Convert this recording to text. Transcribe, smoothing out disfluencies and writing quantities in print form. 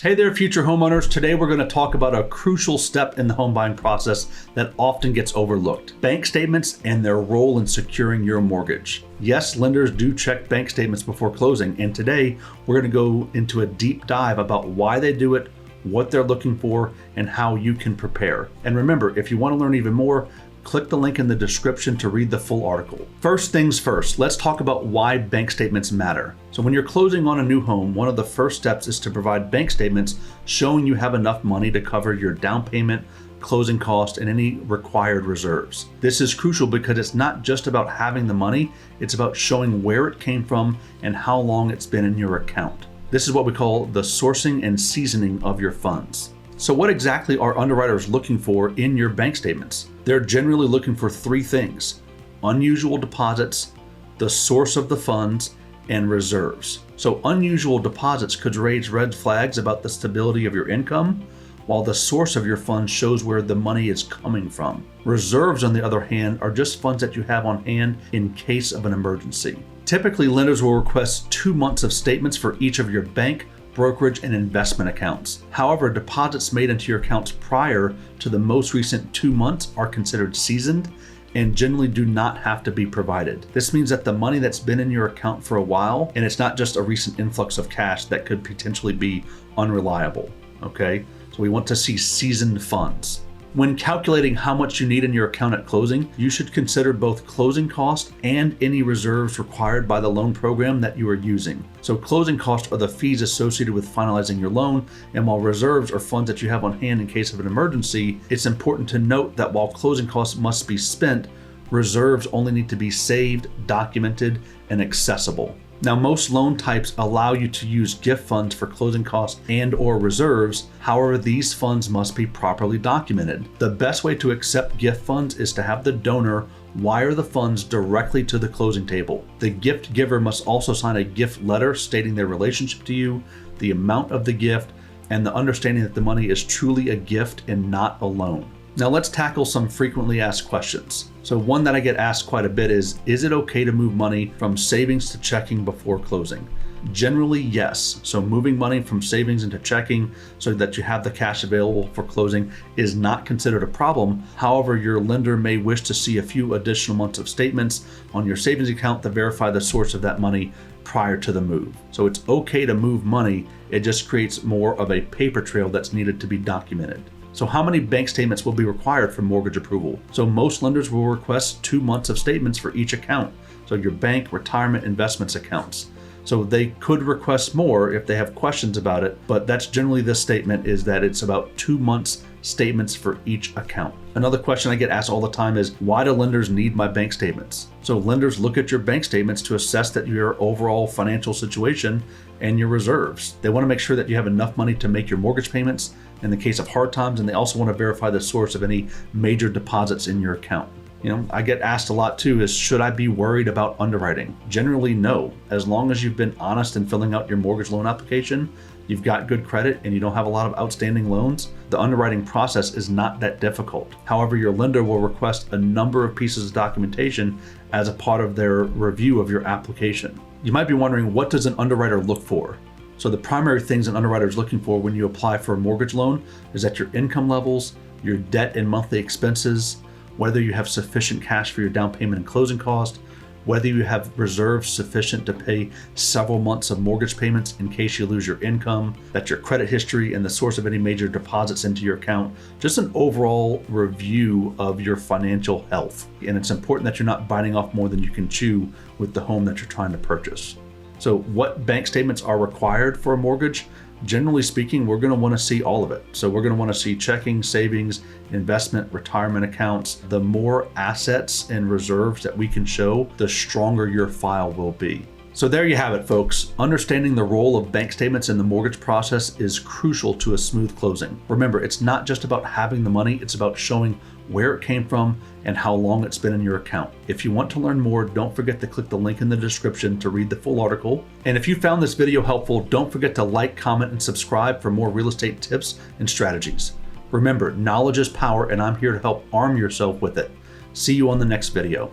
Hey there, future homeowners. Today we're going to talk about a crucial step in the home buying process that often gets overlooked: bank statements and their role in securing your mortgage. Yes, lenders do check bank statements before closing, and today we're going to go into a deep dive about why they do it, what they're looking for, and how you can prepare. And remember, if you want to learn even more, click the link in the description to read the full article. First things first, let's talk about why bank statements matter. So when you're closing on a new home, one of the first steps is to provide bank statements showing you have enough money to cover your down payment, closing cost, and any required reserves. This is crucial because it's not just about having the money, it's about showing where it came from and how long it's been in your account. This is what we call the sourcing and seasoning of your funds. So what exactly are underwriters looking for in your bank statements? They're generally looking for three things: unusual deposits, the source of the funds, and reserves. So unusual deposits could raise red flags about the stability of your income, while the source of your funds shows where the money is coming from. Reserves, on the other hand, are just funds that you have on hand in case of an emergency. Typically, lenders will request 2 months of statements for each of your bank, brokerage, and investment accounts. However, deposits made into your accounts prior to the most recent 2 months are considered seasoned and generally do not have to be provided. This means that the money that's been in your account for a while, and it's not just a recent influx of cash that could potentially be unreliable, okay? So we want to see seasoned funds. When calculating how much you need in your account at closing, you should consider both closing costs and any reserves required by the loan program that you are using. So closing costs are the fees associated with finalizing your loan, and while reserves are funds that you have on hand in case of an emergency, it's important to note that while closing costs must be spent, reserves only need to be saved, documented, and accessible. Now, most loan types allow you to use gift funds for closing costs and/or reserves. However, these funds must be properly documented. The best way to accept gift funds is to have the donor wire the funds directly to the closing table. The gift giver must also sign a gift letter stating their relationship to you, the amount of the gift, and the understanding that the money is truly a gift and not a loan. Now let's tackle some frequently asked questions. So one that I get asked quite a bit is it okay to move money from savings to checking before closing? Generally, yes. So moving money from savings into checking so that you have the cash available for closing is not considered a problem. However, your lender may wish to see a few additional months of statements on your savings account to verify the source of that money prior to the move. So it's okay to move money, it just creates more of a paper trail that's needed to be documented. So how many bank statements will be required for mortgage approval? So most lenders will request 2 months of statements for each account. So your bank, retirement, investments accounts. So they could request more if they have questions about it, but that's generally the statement, is that it's about 2 months statements for each account. Another question I get asked all the time is, why do lenders need my bank statements? So lenders look at your bank statements to assess that your overall financial situation and your reserves. They want to make sure that you have enough money to make your mortgage payments in the case of hard times, and they also want to verify the source of any major deposits in your account. I get asked a lot too is, should I be worried about underwriting? Generally, no. As long as you've been honest in filling out your mortgage loan application, you've got good credit, and you don't have a lot of outstanding loans, the underwriting process is not that difficult. However, your lender will request a number of pieces of documentation as a part of their review of your application. You might be wondering, what does an underwriter look for? So the primary things an underwriter is looking for when you apply for a mortgage loan is that your income levels, your debt and monthly expenses, whether you have sufficient cash for your down payment and closing cost, whether you have reserves sufficient to pay several months of mortgage payments in case you lose your income, that your credit history and the source of any major deposits into your account, just an overall review of your financial health. And it's important that you're not biting off more than you can chew with the home that you're trying to purchase. So what bank statements are required for a mortgage? Generally speaking, we're going to want to see all of it. So we're going to want to see checking, savings, investment, retirement accounts. The more assets and reserves that we can show, the stronger your file will be. So there you have it, folks. Understanding the role of bank statements in the mortgage process is crucial to a smooth closing. Remember, it's not just about having the money, it's about showing where it came from and how long it's been in your account. If you want to learn more, don't forget to click the link in the description to read the full article. And if you found this video helpful, don't forget to like, comment, and subscribe for more real estate tips and strategies. Remember, knowledge is power, and I'm here to help arm yourself with it. See you on the next video.